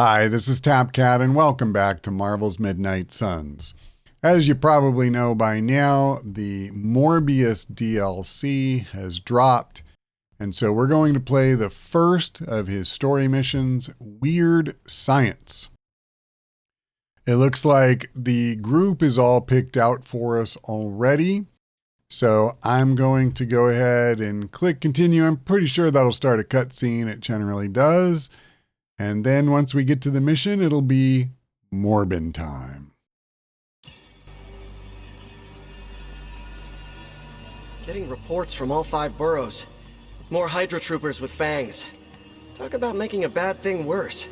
Hi, this is TapCat and welcome back to Marvel's Midnight Suns. As you probably know by now, the Morbius DLC has dropped, and so we're going to play the first of his story missions, Weird Science. It looks like the group is all picked out for us already, so I'm going to go ahead and click continue. I'm pretty sure that'll start a cutscene. It generally does. And then once we get to the mission, it'll be Morbin time. Getting reports from all 5 boroughs. More Hydra troopers with fangs. Talk about making a bad thing worse.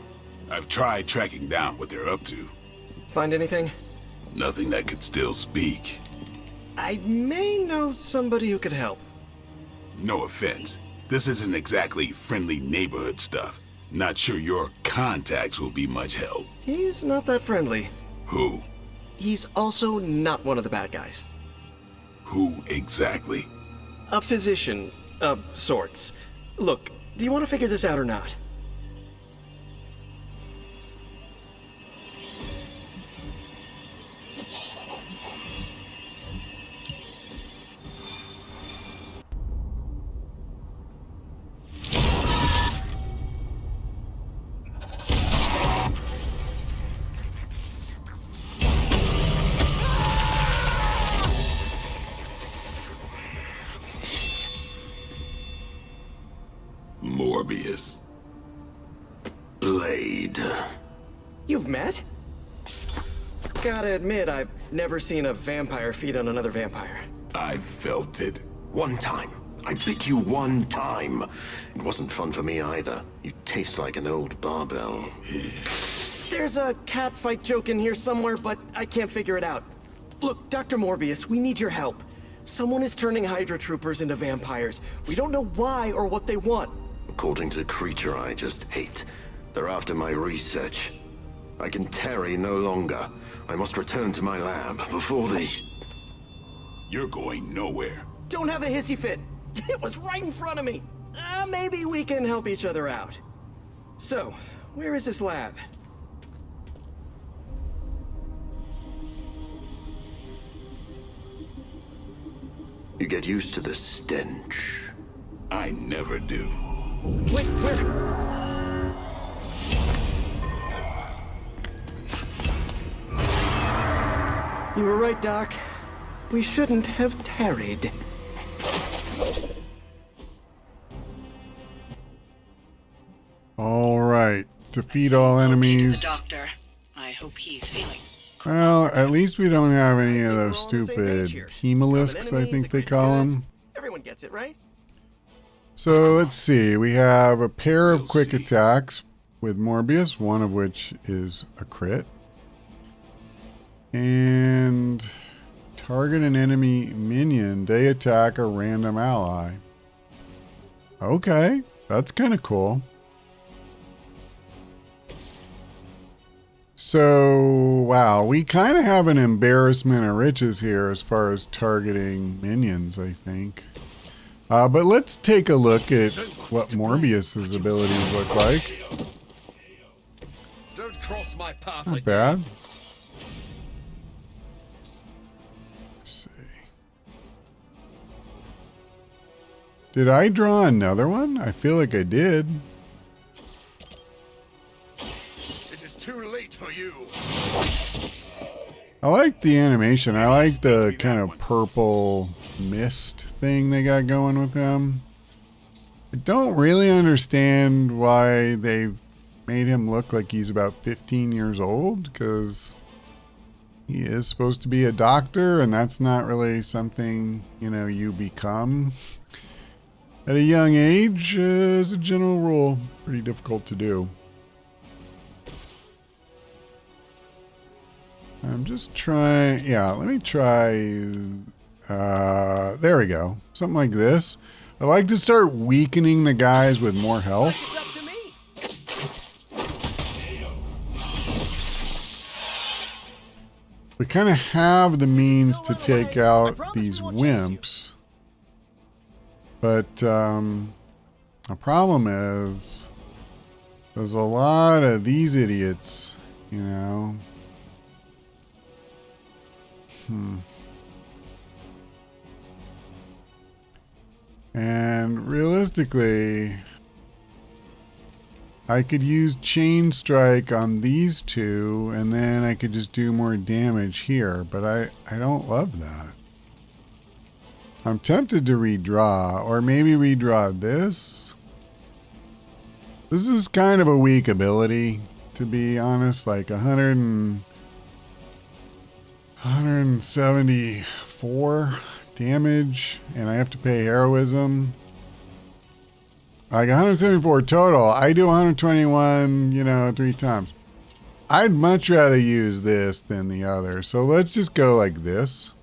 I've tried tracking down what they're up to. Find anything? Nothing that could still speak. I may know somebody who could help. No offense. This isn't exactly friendly neighborhood stuff. Not sure your contacts will be much help. He's not that friendly. Who? He's also not one of the bad guys. Who exactly? A physician of sorts. Look, do you want to figure this out or not? Morbius. Blade. You've met? Gotta admit, I've never seen a vampire feed on another vampire. I felt it. One time. I bit you one time. It wasn't fun for me either. You taste like an old barbell. There's a cat fight joke in here somewhere, but I can't figure it out. Look, Dr. Morbius, we need your help. Someone is turning Hydra troopers into vampires. We don't know why or what they want. According to the creature I just ate, they're after my research. I can tarry no longer. I must return to my lab before they... You're going nowhere. Don't have a hissy fit. It was right in front of me. Maybe we can help each other out. So, where is this lab? You get used to the stench. I never do. Wait, where? You were right, Doc. We shouldn't have tarried. All right. Defeat all enemies. The doctor. I hope he's feeling. Well, at least we don't have any of We're those all on the same page stupid here. hemolisks, Common I enemy, think the they greater call good. them. Everyone gets it, right? So let's see. We have a pair of We'll quick see. attacks with Morbius, one of which is a crit. And target an enemy minion. They attack a random ally. Okay, that's kind of cool. So, wow, we kind of have an embarrassment of riches here as far as targeting minions, I think. But let's take a look at what Morbius's abilities look like. Don't cross my path Not like bad. Let's see. Did I draw another one? I feel like I did. It is too late for you. I like the animation. I like the kind of purple mist thing they got going with him. I don't really understand why they've made him look like he's about 15 years old, because he is supposed to be a doctor, and that's not really something, you know, you become at a young age, as a general rule. Pretty difficult to do. I'm just trying, yeah, let me try, there we go. Something like this. I like to start weakening the guys with more health. It's up to me. We kind of have the means to take out these wimps. But the problem is There's a lot of these idiots, you know. And realistically, I could use Chain Strike on these two, and then I could just do more damage here, but I don't love that. I'm tempted to redraw, or maybe redraw this. This is kind of a weak ability, to be honest, like 174 damage, and I have to pay heroism. Like 174 total. I do 121, you know, 3 times. I'd much rather use this than the other. So let's just go like this.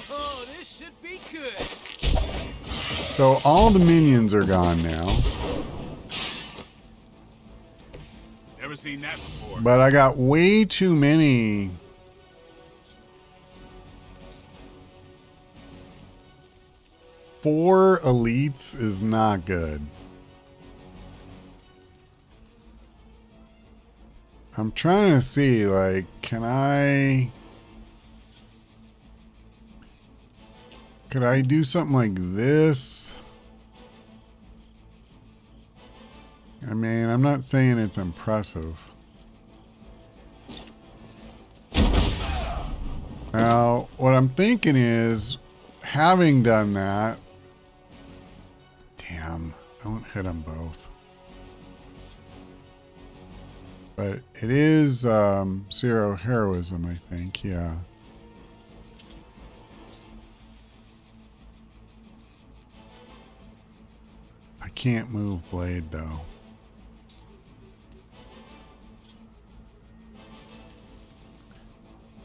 Oh, this should be good. So all the minions are gone now. Never seen that before. But I got way too many. Four elites is not good. I'm trying to see, like, could I do something like this? I mean, I'm not saying it's impressive. Now, what I'm thinking is, having done that, damn, don't hit them both. But it is 0 heroism, I think, yeah. I can't move blade, though.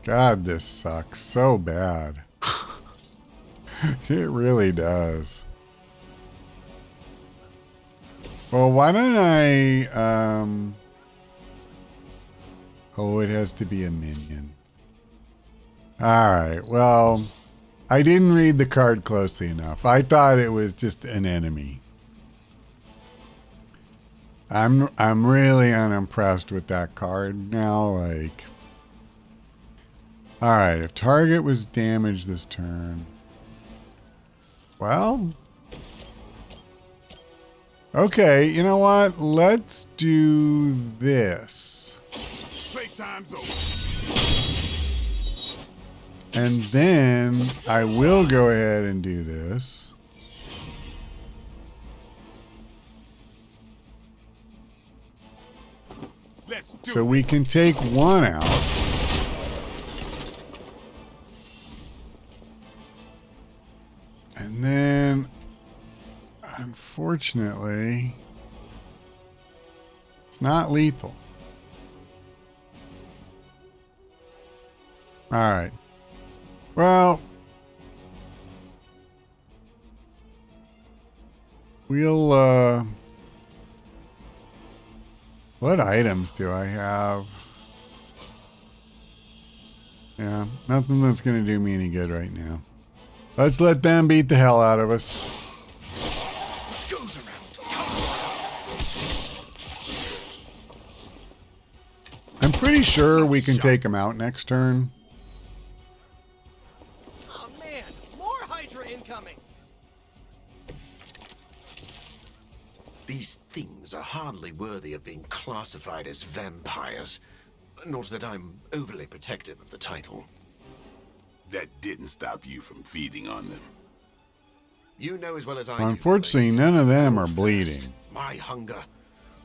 God, this sucks so bad. It really does. Well, why don't I... Oh, it has to be a minion. Alright, well, I didn't read the card closely enough. I thought it was just an enemy. I'm really unimpressed with that card now, like... Alright, if target was damaged this turn... Well... Okay, you know what? Let's do this. Playtime's over. And then I will go ahead and do this. Let's do So it. we can take one out. And then, unfortunately, it's not lethal. All right. Well, we'll, what items do I have? Yeah, nothing that's going to do me any good right now. Let's let them beat the hell out of us. Goes around. I'm pretty sure we can take them out next turn. Oh man, more Hydra incoming. These things are hardly worthy of being classified as vampires. Not that I'm overly protective of the title. That didn't stop you from feeding on them. You know as well as I do. Unfortunately, Blade. none of them are First, bleeding. my hunger.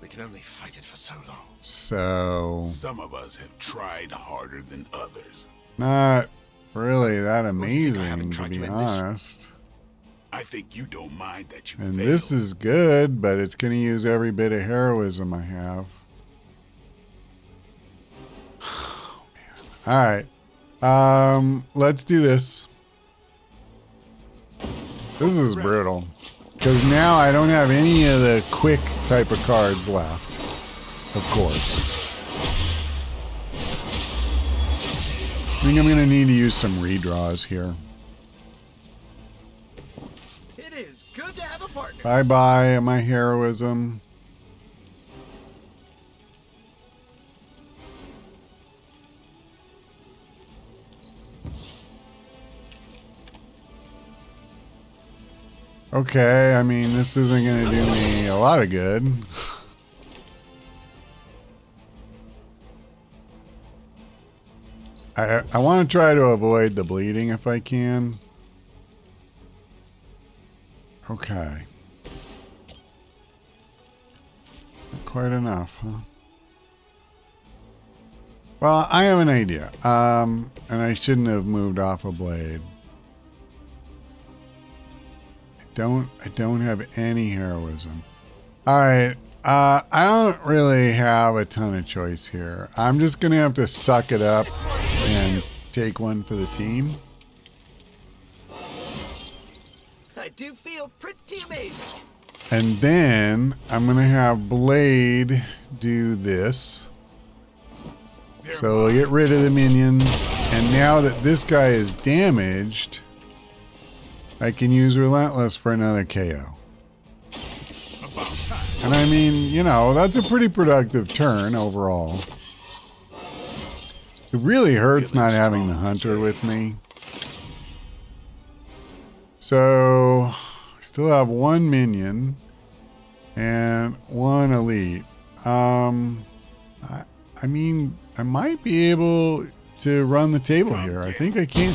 We can only fight it for so long. So, Some of us have tried harder than others. not really that Well, you think I haven't amazing, to tried be to end this? honest. I think you don't mind that you And failed. this is good, but it's going to use every bit of heroism I have. All right. Let's do this. This is brutal. Because now I don't have any of the quick type of cards left. Of course. I think I'm going to need to use some redraws here. It is good to have a partner. Bye-bye, my heroism. Okay, I mean, this isn't going to do me a lot of good. I want to try to avoid the bleeding if I can. Okay. Not quite enough, huh? Well, I have an idea. And I shouldn't have moved off a blade. I don't have any heroism. Alright. I don't really have a ton of choice here. I'm just going to have to suck it up and take one for the team. I do feel pretty amazing. And then I'm going to have Blade do this. So we'll get rid of the minions. And now that this guy is damaged, I can use Relentless for another KO. And I mean, you know, that's a pretty productive turn overall. It really hurts not having the hunter with me. So, I still have one minion and one elite. I mean, I might be able to run the table here. I think I can.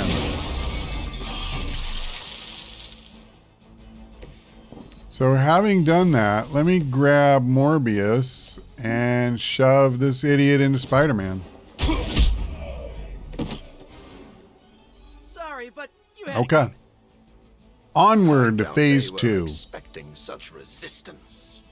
So having done that, let me grab Morbius and shove this idiot into Spider-Man. Sorry, but you had Okay. Onward to phase 2. Expecting such resistance.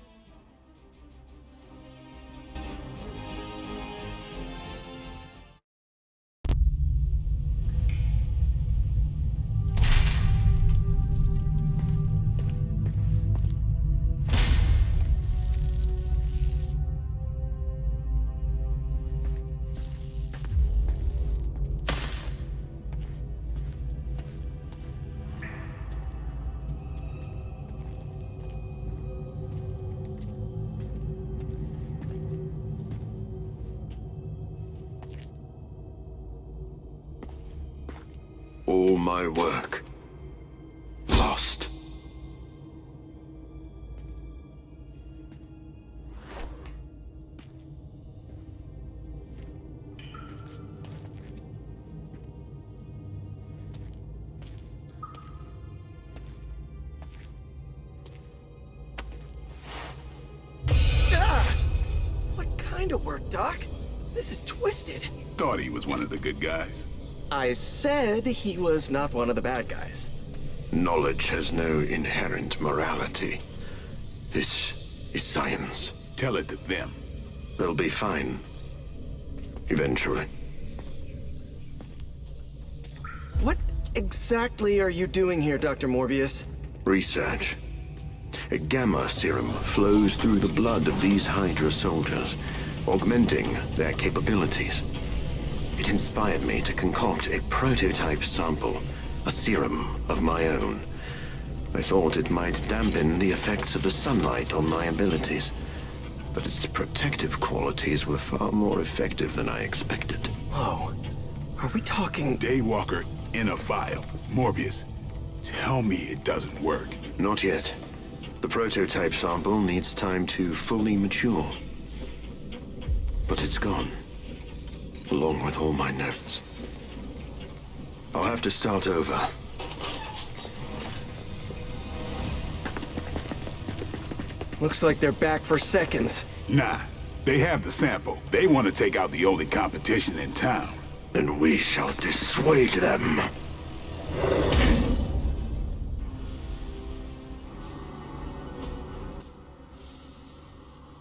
All my work lost. What kind of work, Doc? This is twisted. Thought he was one of the good guys. I said he was not one of the bad guys. Knowledge has no inherent morality. This is science. Tell it to them. They'll be fine. Eventually. What exactly are you doing here, Dr. Morbius? Research. A gamma serum flows through the blood of these Hydra soldiers, augmenting their capabilities. It inspired me to concoct a prototype sample, a serum of my own. I thought it might dampen the effects of the sunlight on my abilities, but its protective qualities were far more effective than I expected. Whoa. Are we talking... Daywalker in a vial. Morbius, tell me it doesn't work. Not yet. The prototype sample needs time to fully mature. But it's gone. Along with all my notes. I'll have to start over. Looks like they're back for seconds. Nah, they have the sample. They want to take out the only competition in town. Then we shall dissuade them.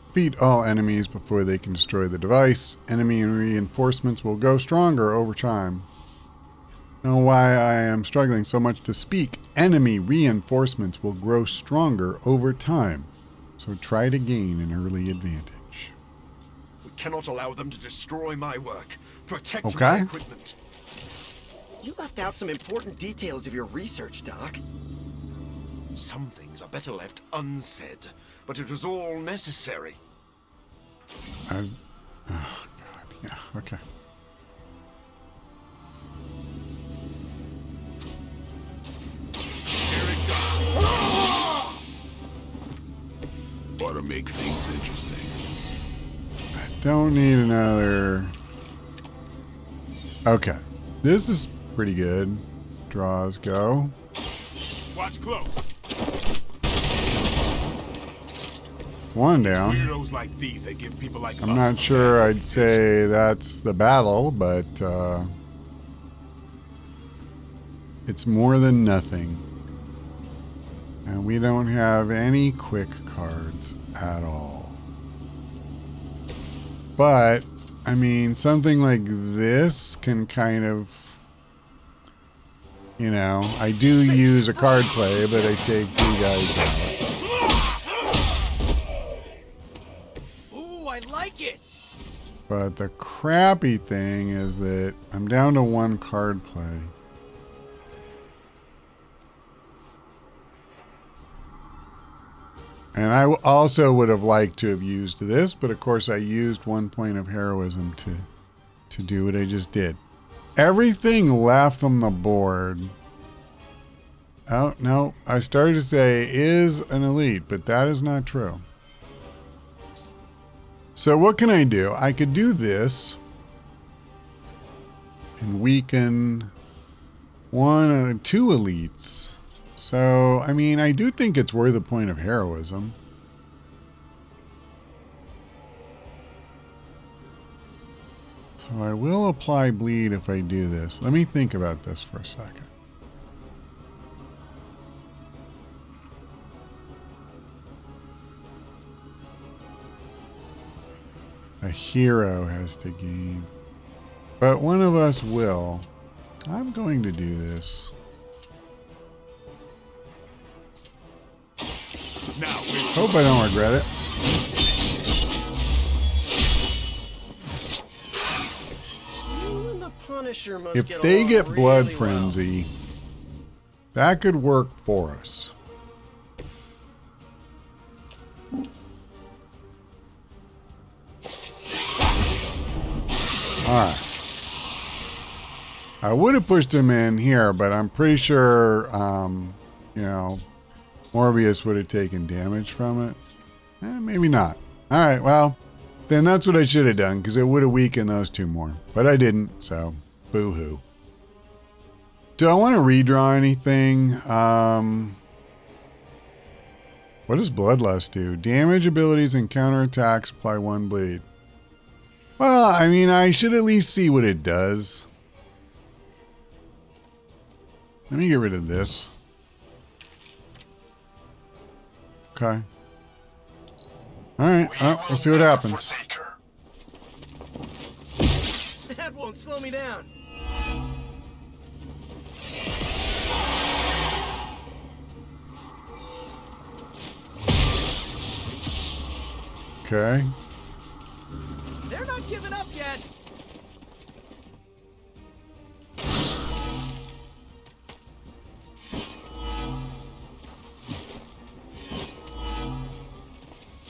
Defeat all enemies before they can destroy the device. Enemy reinforcements will go stronger over time. Know why I am struggling so much to speak. Enemy reinforcements will grow stronger over time. So try to gain an early advantage. We cannot allow them to destroy my work. Protect Okay. my equipment. You left out some important details of your research, Doc. Some things are better left unsaid, but it was all necessary. Oh, God. Yeah, okay. Here it goes. make things interesting. Don't need another. Okay. This is pretty good. Draws go. Watch close. One down. Weirdos like these that give people like I'm us not a sure bad I'd say that's the battle, but it's more than nothing. And we don't have any quick cards at all. But, I mean, something like this can kind of, you know, I do use a card play, but I take you guys out. Ooh, I like it. But the crappy thing is that I'm down to one card play. And I also would have liked to have used this, but of course I used 1 point of heroism to do what I just did. Everything left on the board. Oh, no. I started to say is an elite, but that is not true. So what can I do? I could do this and weaken two elites. So, I mean, I do think it's worth a point of heroism. So I will apply bleed if I do this. Let me think about this for a second. A hero has to gain. But one of us will. I'm going to do this. Now, Hope I don't regret it. You and the Punisher must If get they along get blood really frenzy, that could work for us. Alright. I would have pushed him in here, but I'm pretty sure, you know, Morbius would have taken damage from it. Maybe not. Alright, well, then that's what I should have done, because it would have weakened those two more. But I didn't, so boo-hoo. Do I want to redraw anything? What does Bloodlust do? Damage abilities and counterattacks apply 1 bleed. Well, I mean, I should at least see what it does. Let me get rid of this. Okay. Alright, well, we'll see what happens. That won't slow me down. Okay. They're not giving up yet.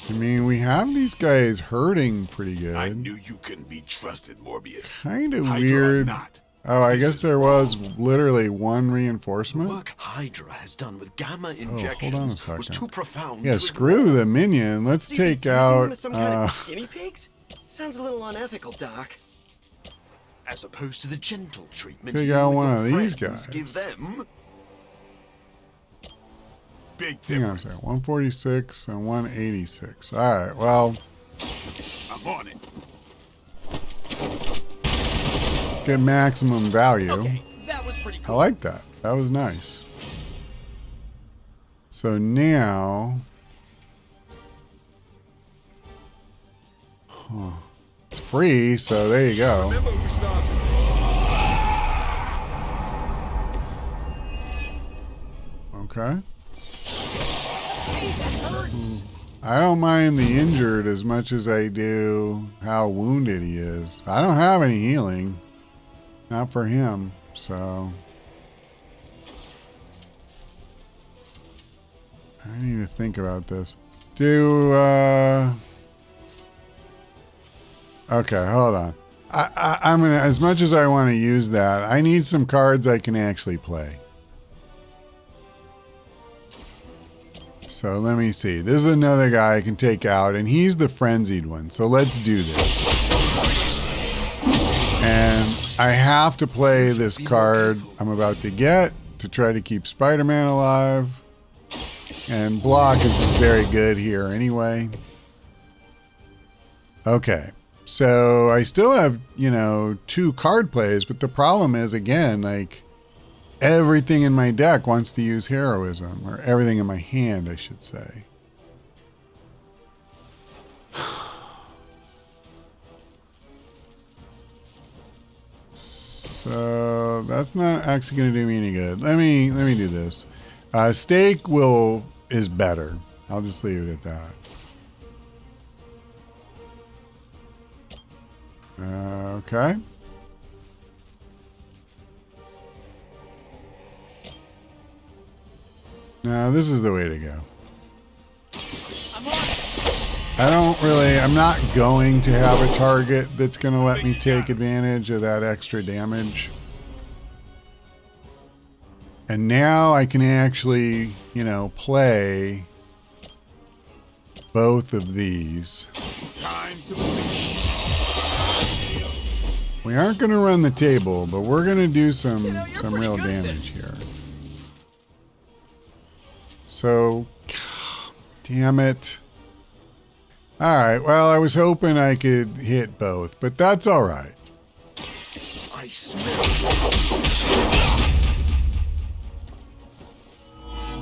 I mean, we have these guys hurting pretty good. I knew you couldn't be trusted, Morbius. Kind of Hydra or weird. not. Oh, I This guess is there was wrong. literally one The reinforcement. work Hydra has done with gamma hold on a injections second. was too profound. Yeah, to screw ignore. the minion. Let's So you're take using them out. as some kind of guinea pigs? Sounds a little unethical, Doc. As opposed to the gentle treatment Take you out and one your of these friends guys. give them. Big Hang on a difference. second. 146 and 186. All right. Well, I'm on it. get maximum value. Okay, that was pretty I cool. like that. That was nice. So now, it's free. So there you go. Remember who started this? Okay. Hey, that hurts. I don't mind the injured as much as I do how wounded he is. I don't have any healing. Not for him, so. I need to think about this. Okay, hold on. I'm gonna, as much as I want to use that, I need some cards I can actually play. So let me see. This is another guy I can take out, and he's the frenzied one. So let's do this. And I have to play this card I'm about to get to try to keep Spider-Man alive. And block is just very good here anyway. Okay. So I still have, you know, 2 card plays, but the problem is, again, like, everything in my deck wants to use heroism, or everything in my hand, I should say. So that's not actually going to do me any good. Let me do this. Stake is better. I'll just leave it at that. Okay. Now this is the way to go. I'm not going to have a target that's going to let me take advantage of that extra damage. And now I can actually, you know, play both of these. Time to We aren't going to run the table, but we're going to do some real damage here. So, damn it. Alright, well, I was hoping I could hit both, but that's alright. I smell.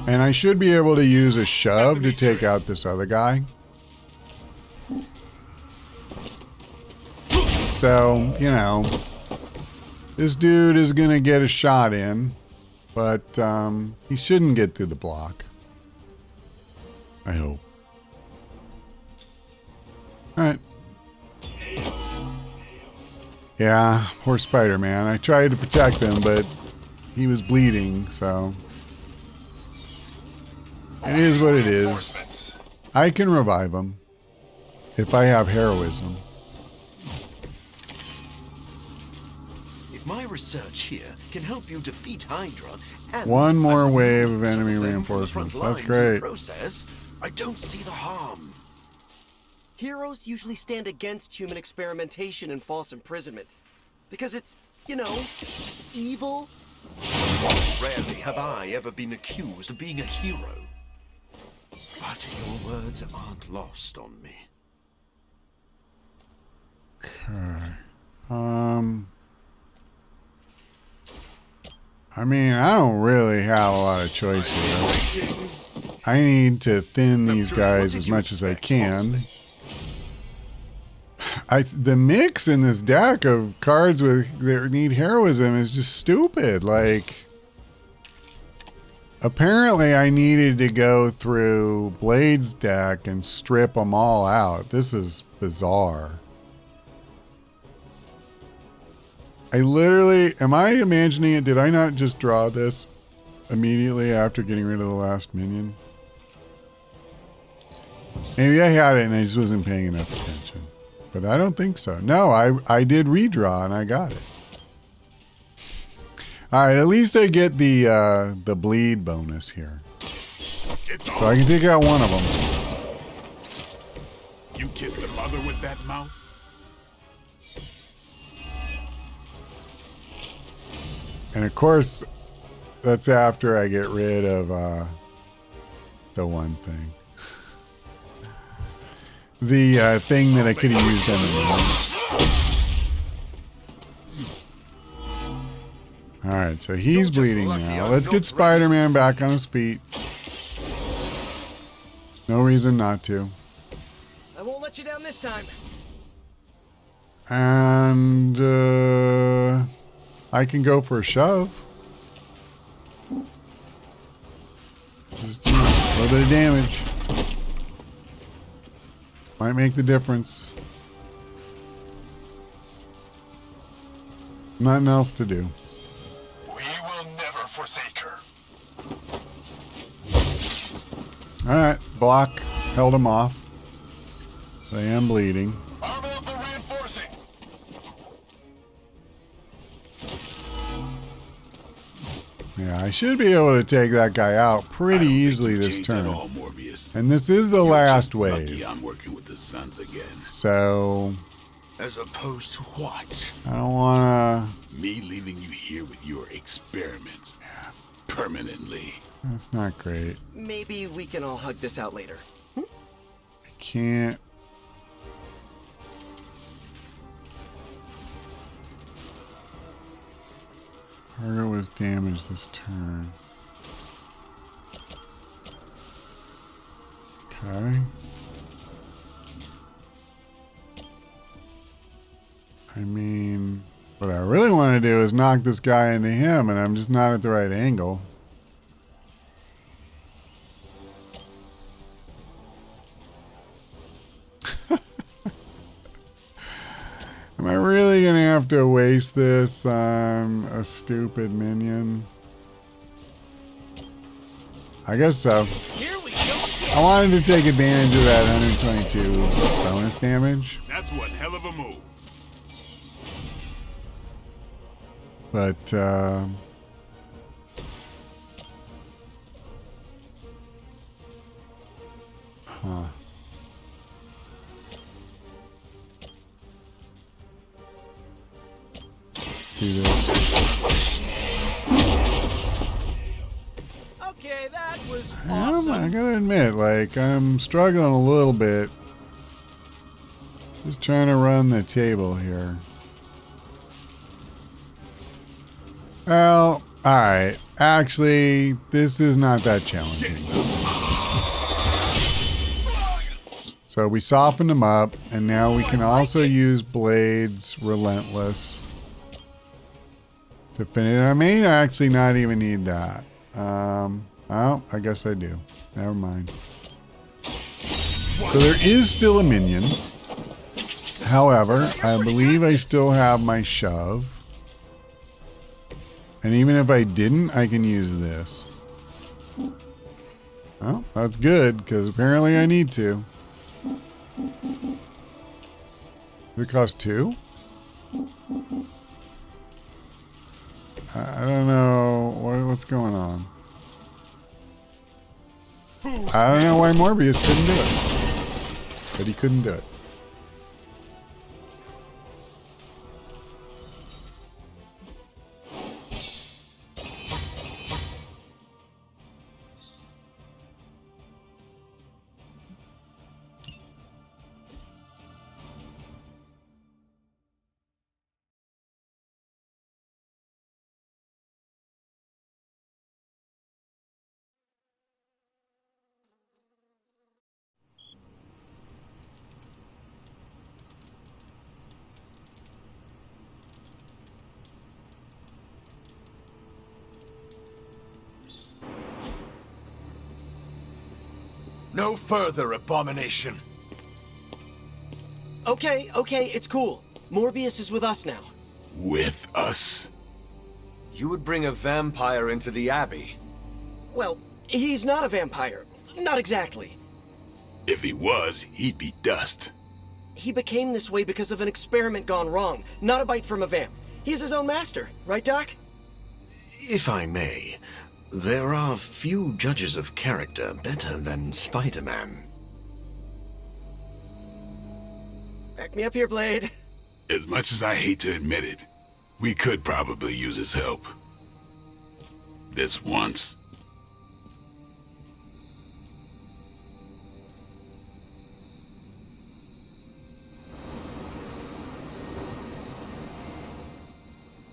And I should be able to use a shove to take out this other guy. So, you know, this dude is going to get a shot in, but he shouldn't get through the block. I hope. Alright. Yeah, poor Spider-Man. I tried to protect him, but he was bleeding, so... It is what it is. I can revive him if I have heroism. If my research here can help you defeat Hydra and One more wave of some enemy them from the reinforcements. front That's lines in the great. process, I don't see the harm. Heroes usually stand against human experimentation and false imprisonment. Because it's, you know, evil. Rarely have I ever been accused of being a hero. But your words aren't lost on me. Okay. I mean, I don't really have a lot of choice here. I need to thin these guys as much as I can. The mix in this deck of cards that need heroism is just stupid. Like, apparently I needed to go through Blade's deck and strip them all out. This is bizarre. I literally, am I imagining it? Did I not just draw this immediately after getting rid of the last minion? Maybe I had it and I just wasn't paying enough attention. But I don't think so. No, I did redraw and I got it. Alright, at least I get the bleed bonus here. So I can take out one of them. You kissed the mother with that mouth? And of course, that's after I get rid of the one thing. The thing that I could have used on the moon. Alright, so he's bleeding now. Let's get Spider-Man back on his feet. No reason not to. I won't let you down this time. And I can go for a shove. Just a little bit of damage. Might make the difference. Nothing else to do. We will never forsake her. Alright, block. Held him off. I am bleeding. Armor of the reinforcing. Yeah, I should be able to take that guy out pretty easily this Changed turn. at all, Morbius. And this is the last Lucky wave. I'm working with the Suns again. So As opposed to what? I don't want Me leaving you here with your experiments. Permanently. to... That's not great. Maybe we can all hug this out later. I can't... Target was damaged this turn. Okay. I mean, what I really want to do is knock this guy into him, and I'm just not at the right angle. Am I really going to have to waste this on a stupid minion? I guess so. Here we go. I wanted to take advantage of that 122 bonus damage, That's one hell of a move. but huh. Do this. Okay, that was I awesome. gotta admit, like, I'm struggling a little bit. Just trying to run the table here. Well, alright. Actually, this is not that challenging. So we softened them up, and now we can also use Blade's Relentless to finish. I may actually not even need that. Oh, I guess I do. Never mind. So there is still a minion. However, I believe I still have my shove. And even if I didn't, I can use this. Well, that's good, because apparently I need to. Does it cost 2? I don't know. What's going on? I don't know why Morbius couldn't do it. But he couldn't do it. No further abomination. Okay, it's cool. Morbius is with us now. With us? You would bring a vampire into the Abbey. Well, he's not a vampire. Not exactly. If he was, he'd be dust. He became this way because of an experiment gone wrong, not a bite from a vamp. He's his own master, right, Doc? If I may, there are few judges of character better than Spider-Man. Back me up here, Blade. As much as I hate to admit it, we could probably use his help. This once.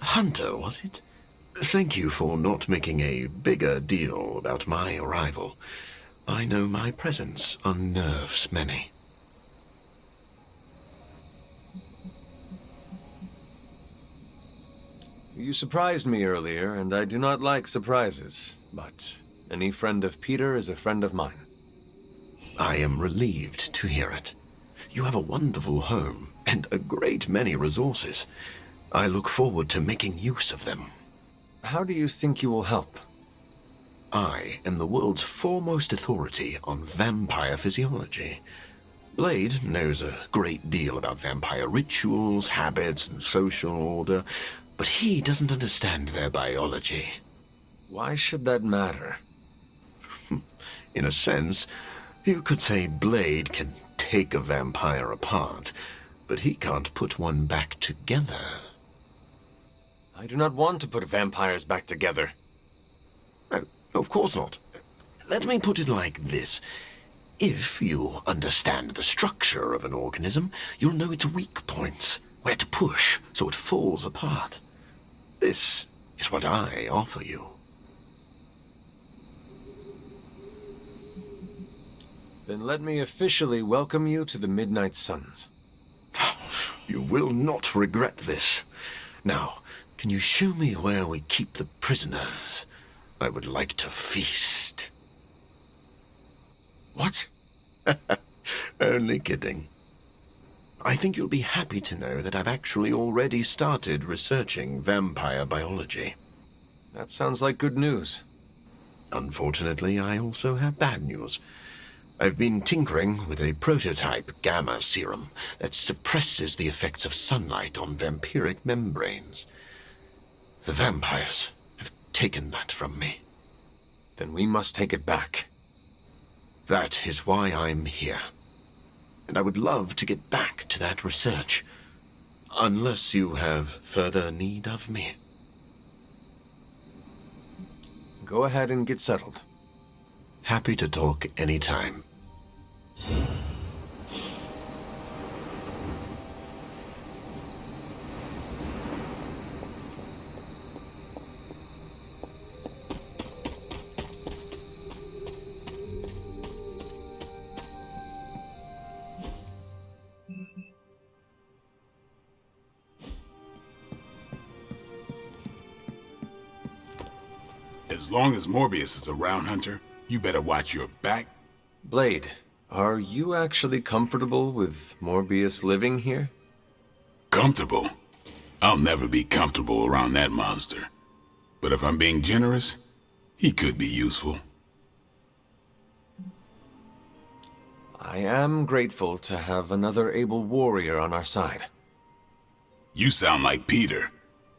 Hunter, was it? Thank you for not making a bigger deal about my arrival. I know my presence unnerves many. You surprised me earlier, and I do not like surprises, but any friend of Peter is a friend of mine. I am relieved to hear it. You have a wonderful home and a great many resources. I look forward to making use of them. How do you think you will help? I am the world's foremost authority on vampire physiology. Blade knows a great deal about vampire rituals, habits, and social order, but he doesn't understand their biology. Why should that matter? In a sense, You could say Blade can take a vampire apart, but he can't put one back together. I do not want to put vampires back together. No, of course not. Let me put it like this. If you understand the structure of an organism, you'll know its weak points, where to push so it falls apart. This is what I offer you. Then let me officially welcome you to the Midnight Suns. You will not regret this. Now, can you show me where we keep the prisoners? I would like to feast. What? Only kidding. I think you'll be happy to know that I've actually already started researching vampire biology. That sounds like good news. Unfortunately, I also have bad news. I've been tinkering with a prototype gamma serum that suppresses the effects of sunlight on vampiric membranes. The vampires have taken that from me. Then we must take it back. That is why I'm here. And I would love to get back to that research. Unless you have further need of me. Go ahead and get settled. Happy to talk anytime. As long as Morbius is around, Hunter, you better watch your back. Blade, are you actually comfortable with Morbius living here? Comfortable? I'll never be comfortable around that monster. But if I'm being generous, he could be useful. I am grateful to have another able warrior on our side. You sound like Peter.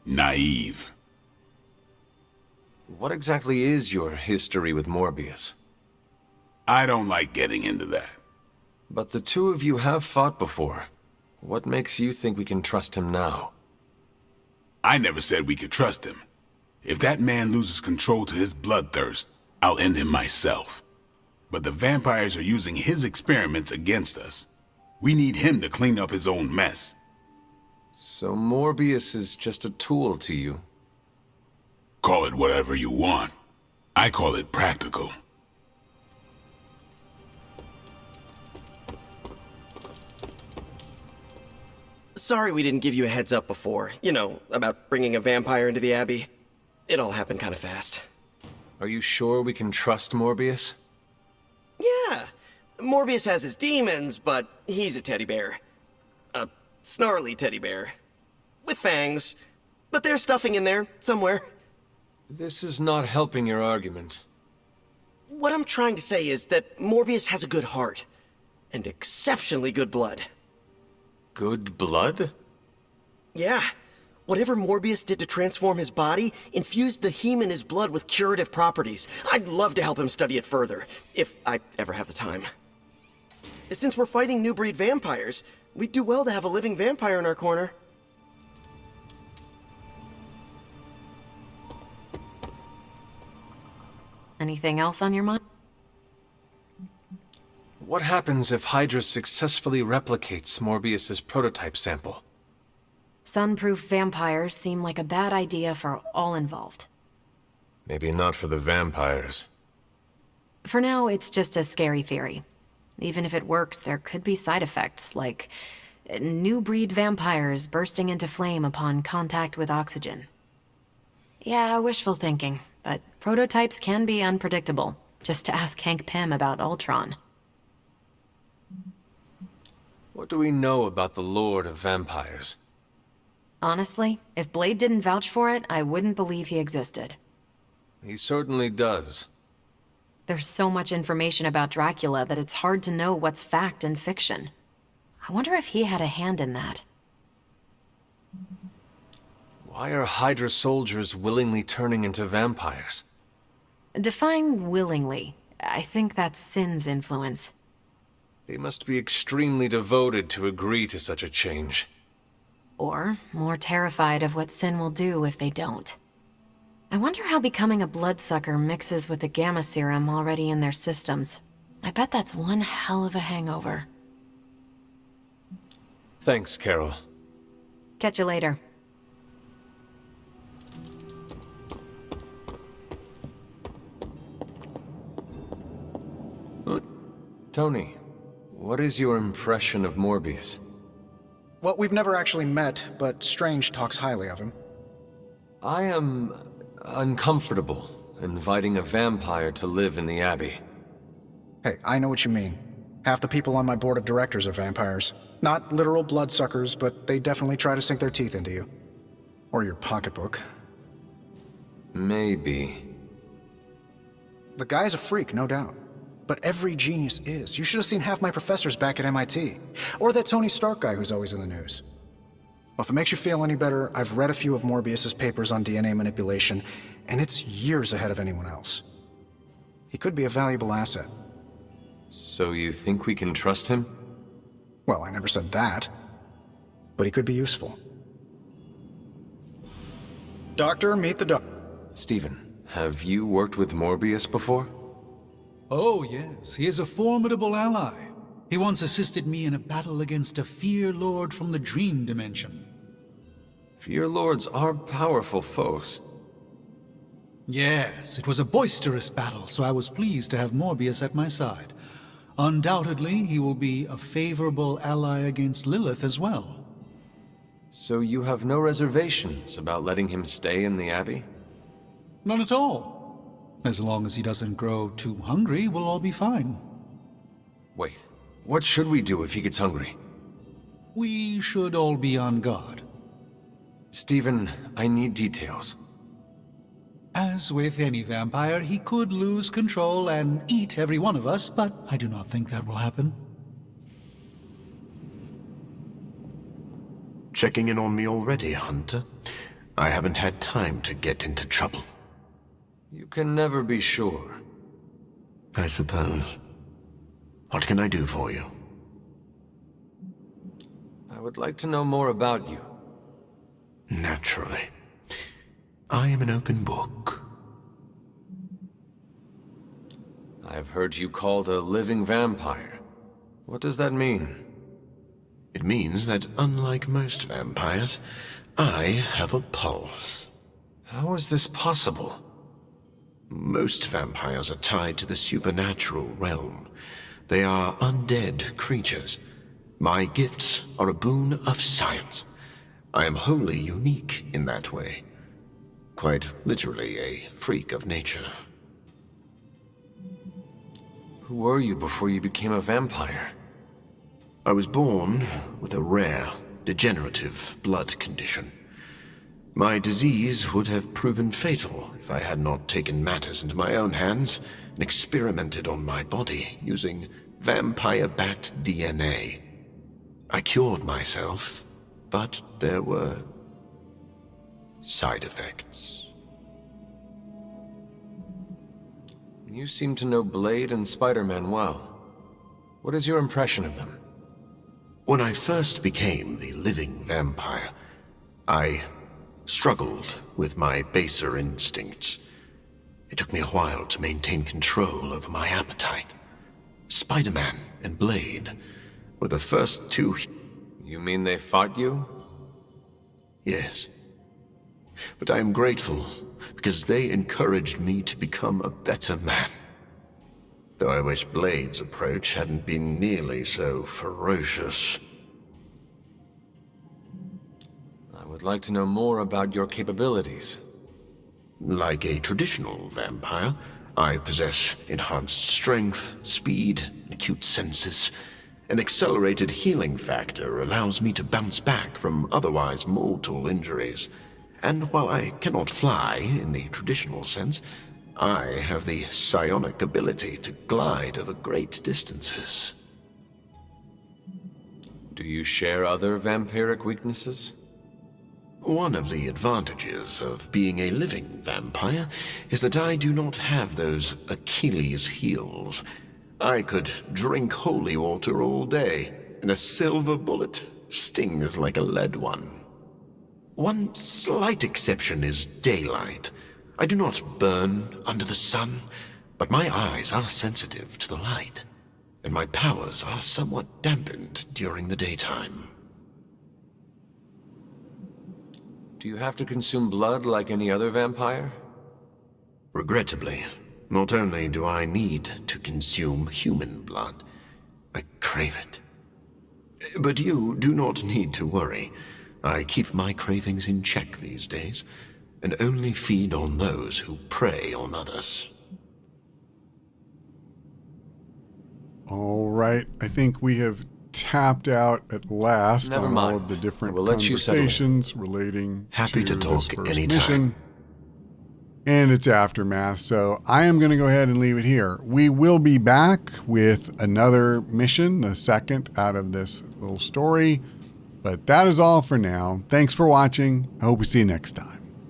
Naive. What exactly is your history with Morbius? I don't like getting into that. But the two of you have fought before. What makes you think we can trust him now? I never said we could trust him. If that man loses control to his bloodthirst, I'll end him myself. But the vampires are using his experiments against us. We need him to clean up his own mess. So Morbius is just a tool to you? Call it whatever you want. I call it practical. Sorry we didn't give you a heads up before. You know, about bringing a vampire into the Abbey. It all happened kind of fast. Are you sure we can trust Morbius? Yeah. Morbius has his demons, but he's a teddy bear. A snarly teddy bear. With fangs. But there's stuffing in there, somewhere. This is not helping your argument. What I'm trying to say is that Morbius has a good heart. And exceptionally good blood. Good blood? Yeah. Whatever Morbius did to transform his body infused the heme in his blood with curative properties. I'd love to help him study it further, if I ever have the time. Since we're fighting new breed vampires, we'd do well to have a living vampire in our corner. Anything else on your mind? What happens if Hydra successfully replicates Morbius's prototype sample? Sunproof vampires seem like a bad idea for all involved. Maybe not for the vampires. For now, it's just a scary theory. Even if it works, there could be side effects, like new breed vampires bursting into flame upon contact with oxygen. Yeah, wishful thinking, but prototypes can be unpredictable. Just to ask Hank Pym about Ultron. What do we know about the Lord of Vampires? Honestly, if Blade didn't vouch for it, I wouldn't believe he existed. He certainly does. There's so much information about Dracula that it's hard to know what's fact and fiction. I wonder if he had a hand in that. Why are Hydra soldiers willingly turning into vampires? Define willingly. I think that's Sin's influence. They must be extremely devoted to agree to such a change. Or more terrified of what Sin will do if they don't. I wonder how becoming a bloodsucker mixes with the gamma serum already in their systems. I bet that's one hell of a hangover. Thanks, Carol. Catch you later. Tony, what is your impression of Morbius? Well, we've never actually met, but Strange talks highly of him. I am uncomfortable inviting a vampire to live in the Abbey. Hey, I know what you mean. Half the people on my board of directors are vampires. Not literal bloodsuckers, but they definitely try to sink their teeth into you. Or your pocketbook. Maybe. The guy's a freak, no doubt. But every genius is. You should have seen half my professors back at MIT. Or that Tony Stark guy who's always in the news. Well, if it makes you feel any better, I've read a few of Morbius's papers on DNA manipulation, and it's years ahead of anyone else. He could be a valuable asset. So you think we can trust him? Well, I never said that. But he could be useful. Doctor, meet the doc. Stephen, have you worked with Morbius before? Oh, yes. He is a formidable ally. He once assisted me in a battle against a Fear Lord from the Dream Dimension. Fear Lords are powerful foes. Yes, it was a boisterous battle, so I was pleased to have Morbius at my side. Undoubtedly, he will be a favorable ally against Lilith as well. So you have no reservations about letting him stay in the Abbey? None at all. As long as he doesn't grow too hungry, we'll all be fine. Wait, what should we do if he gets hungry? We should all be on guard. Stephen, I need details. As with any vampire, he could lose control and eat every one of us, but I do not think that will happen. Checking in on me already, Hunter? I haven't had time to get into trouble. You can never be sure. I suppose. What can I do for you? I would like to know more about you. Naturally. I am an open book. I've heard you called a living vampire. What does that mean? It means that unlike most vampires, I have a pulse. How is this possible? Most vampires are tied to the supernatural realm. They are undead creatures. My gifts are a boon of science. I am wholly unique in that way. Quite literally a freak of nature. Who were you before you became a vampire? I was born with a rare, degenerative blood condition. My disease would have proven fatal if I had not taken matters into my own hands and experimented on my body using vampire bat DNA. I cured myself, but there were side effects. You seem to know Blade and Spider-Man well. What is your impression of them? When I first became the living vampire, I struggled with my baser instincts. It took me a while to maintain control over my appetite. Spider-Man and Blade were the first two. You mean they fought you? Yes. But I am grateful because they encouraged me to become a better man. Though I wish Blade's approach hadn't been nearly so ferocious. I would like to know more about your capabilities. Like a traditional vampire, I possess enhanced strength, speed, acute senses. An accelerated healing factor allows me to bounce back from otherwise mortal injuries. And while I cannot fly in the traditional sense, I have the psionic ability to glide over great distances. Do you share other vampiric weaknesses? One of the advantages of being a living vampire is that I do not have those Achilles heels. I could drink holy water all day, and a silver bullet stings like a lead one. One slight exception is daylight. I do not burn under the sun, but my eyes are sensitive to the light, and my powers are somewhat dampened during the daytime. Do you have to consume blood like any other vampire? Regrettably, not only do I need to consume human blood, I crave it. But you do not need to worry. I keep my cravings in check these days, and only feed on those who prey on others. All right, I think we have tapped out at last Never on mind. all of the different We'll let you settle in. conversations relating Happy to this talk first anytime. mission and its aftermath. So I am going to go ahead and leave it here. We will be back with another mission, the second out of this little story. But that is all for now. Thanks for watching. I hope we see you next time.